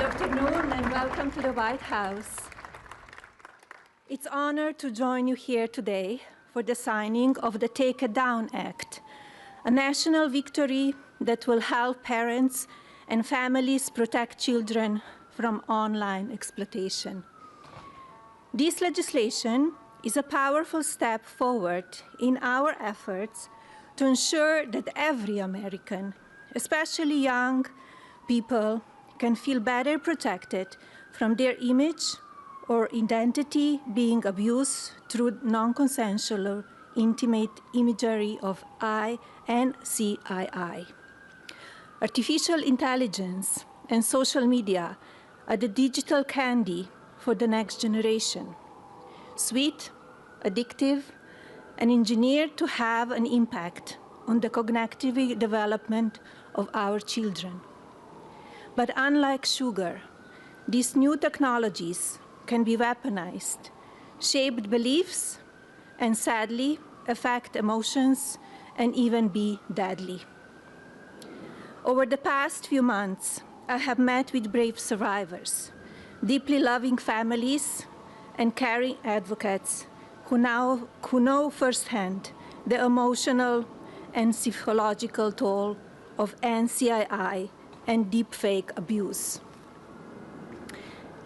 Good afternoon and welcome to the White House. It's an honor to join you here today for the signing of the Take It Down Act, a national victory that will help parents and families protect children from online exploitation. This legislation is a powerful step forward in our efforts to ensure that every American, especially young people, can feel better protected from their image or identity being abused through non-consensual or intimate imagery of I and CII. Artificial intelligence and social media are the digital candy for the next generation. Sweet, addictive, and engineered to have an impact on the cognitive development of our children. But unlike sugar, these new technologies can be weaponized, shape beliefs, and sadly affect emotions and even be deadly. Over the past few months, I have met with brave survivors, deeply loving families, and caring advocates who know firsthand the emotional and psychological toll of NCII and deepfake abuse.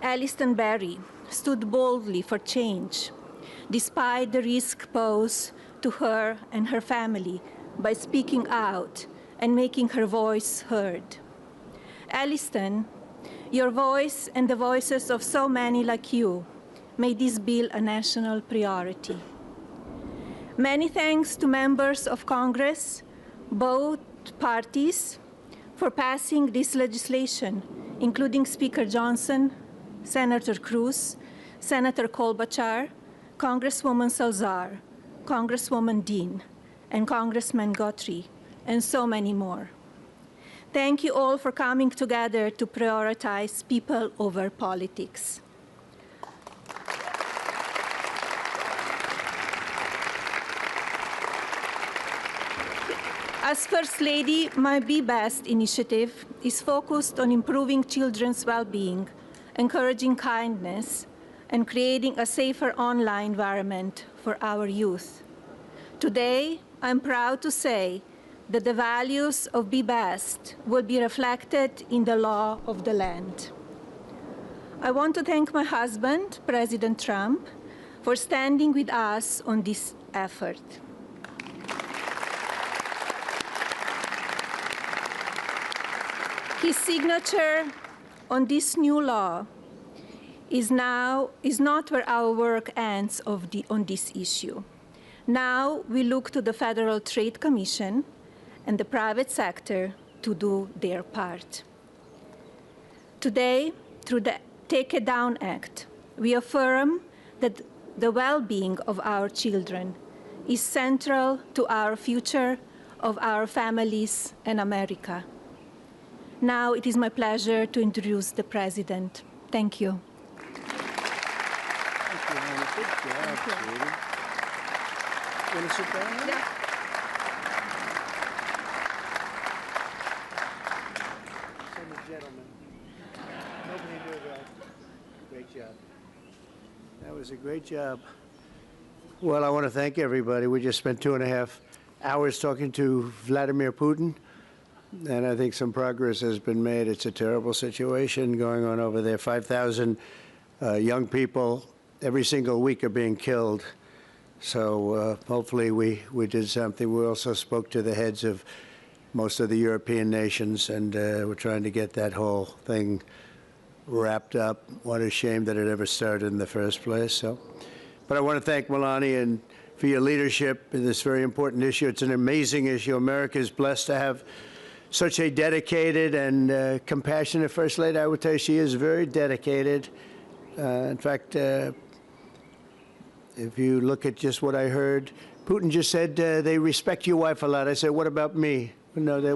Alliston Berry stood boldly for change, despite the risk posed to her and her family by speaking out and making her voice heard. Alliston, your voice and the voices of so many like you made this bill a national priority. Many thanks to members of Congress, both parties, for passing this legislation, including Speaker Johnson, Senator Cruz, Senator Klobuchar, Congresswoman Salazar, Congresswoman Dean, and Congressman Guthrie, and so many more. Thank you all for coming together to prioritize people over politics. As First Lady, my Be Best initiative is focused on improving children's well-being, encouraging kindness, and creating a safer online environment for our youth. Today, I'm proud to say that the values of Be Best will be reflected in the law of the land. I want to thank my husband, President Trump, for standing with us on this effort. His signature on this new law is not where our work ends on this issue. Now we look to the Federal Trade Commission and the private sector to do their part. Today, through the Take It Down Act, we affirm that the well-being of our children is central to our future of our families and America. Now it is my pleasure to introduce the President. Thank you. Thank you, Hannah. Good job, sweetie. You want to sit down? Yeah. Send the gentleman. Nobody knew that. Great job. That was a great job. Well, I want to thank everybody. We just spent 2.5 hours talking to Vladimir Putin. And I think some progress has been made. It's a terrible situation going on over there. 5,000 young people every single week are being killed. So hopefully we did something. We also spoke to the heads of most of the European nations, and we're trying to get that whole thing wrapped up. What a shame that it ever started in the first place. So, but I want to thank Melania and for your leadership in this very important issue. It's an amazing issue. America is blessed to have such a dedicated and compassionate First Lady. I would tell you she is very dedicated. In fact, if you look at just what I heard, Putin just said they respect your wife a lot. I said, what about me? No, they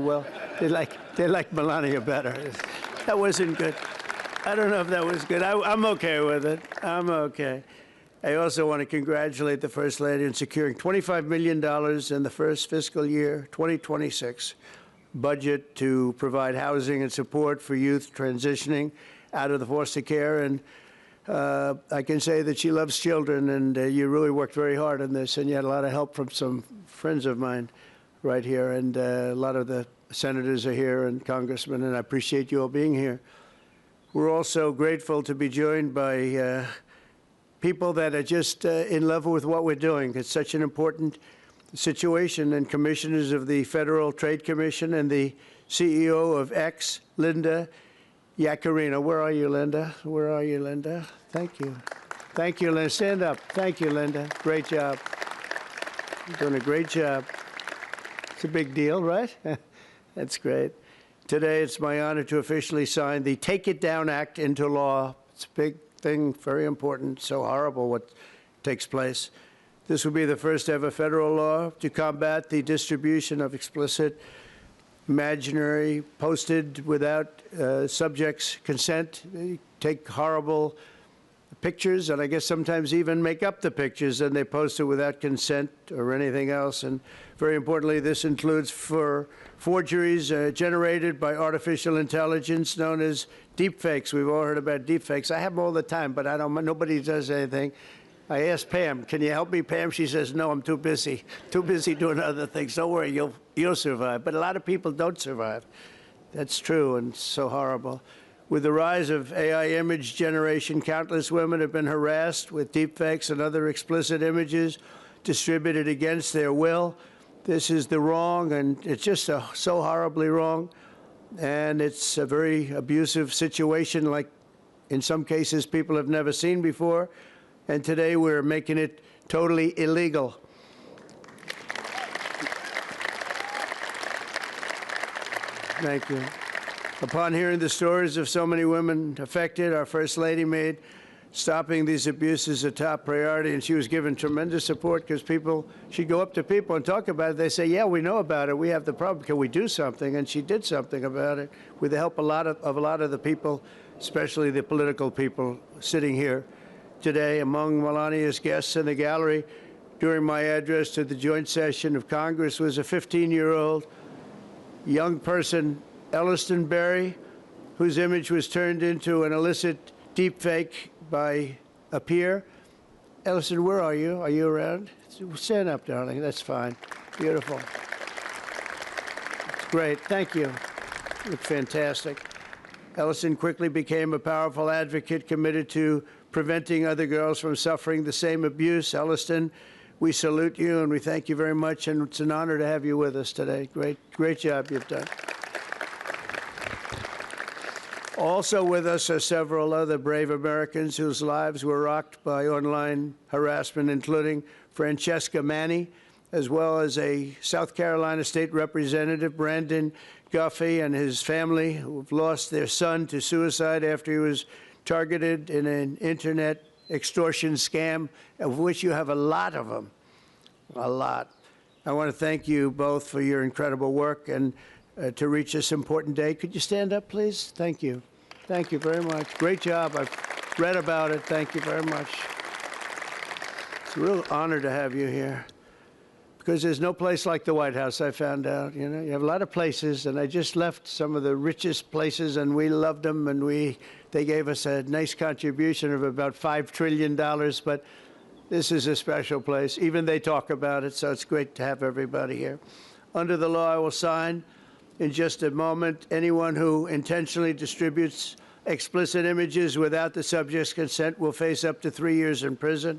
like Melania better. That wasn't good. I don't know if that was good. I'm okay with it. I'm okay. I also want to congratulate the First Lady in securing $25 million in the first fiscal year, 2026, budget to provide housing and support for youth transitioning out of the foster care. And I can say that she loves children, and you really worked very hard on this, and you had a lot of help from some friends of mine right here, and a lot of the senators are here and congressmen, and I appreciate you all being here. We're also grateful to be joined by people that are just in love with what we're doing. It's such an important situation, and commissioners of the Federal Trade Commission and the CEO of X, Linda Yaccarino. Where are you, Linda? Where are you, Linda? Thank you. Thank you, Linda. Stand up. Thank you, Linda. Great job. You're doing a great job. It's a big deal, right? That's great. Today, it's my honor to officially sign the Take It Down Act into law. It's a big thing, very important, so horrible what takes place. This will be the first ever federal law to combat the distribution of explicit, imaginary, posted without subjects' consent. They take horrible pictures, and I guess sometimes even make up the pictures, and they post it without consent or anything else. And very importantly, this includes for forgeries generated by artificial intelligence known as deepfakes. We've all heard about deepfakes. I have them all the time, but nobody does anything. I asked Pam, can you help me, Pam? She says, no, I'm too busy doing other things. Don't worry, you'll survive. But a lot of people don't survive. That's true, and so horrible. With the rise of AI image generation, countless women have been harassed with deepfakes and other explicit images distributed against their will. This is the wrong, and it's just so horribly wrong. And it's a very abusive situation, like in some cases people have never seen before. And today we're making it totally illegal. Thank you. Upon hearing the stories of so many women affected, our First Lady made stopping these abuses a top priority, and she was given tremendous support because she'd go up to people and talk about it. They say, yeah, we know about it. We have the problem. Can we do something? And she did something about it with the help of a lot of the people, especially the political people sitting here today. Among Melania's guests in the gallery during my address to the joint session of Congress was a 15-year-old young person, Elliston Berry, whose image was turned into an illicit deepfake by a peer. Elliston, where are you? Are you around? Stand up, darling. That's fine. Beautiful. It's great. Thank you. You look fantastic. Elliston quickly became a powerful advocate committed to preventing other girls from suffering the same abuse. Elliston, we salute you and we thank you very much, and it's an honor to have you with us today. Great job you've done. Also with us are several other brave Americans whose lives were rocked by online harassment, including Francesca Manny, as well as a South Carolina State Representative, Brandon Guffey, and his family, who have lost their son to suicide after he was targeted in an internet extortion scam, of which you have a lot of them, a lot. I want to thank you both for your incredible work and to reach this important day. Could you stand up, please? Thank you. Thank you very much. Great job. I've read about it. Thank you very much. It's a real honor to have you here, because there's no place like the White House, I found out. You know, you have a lot of places, and I just left some of the richest places, and we loved them, and they gave us a nice contribution of about $5 trillion, but this is a special place. Even they talk about it, so it's great to have everybody here. Under the law, I will sign in just a moment. Anyone who intentionally distributes explicit images without the subject's consent will face up to 3 years in prison.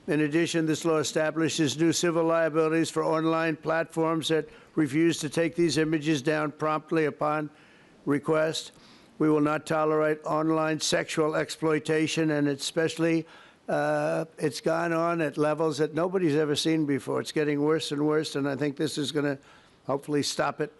In addition, this law establishes new civil liabilities for online platforms that refuse to take these images down promptly upon request. We will not tolerate online sexual exploitation, and especially it's gone on at levels that nobody's ever seen before. It's getting worse and worse, and I think this is going to hopefully stop it.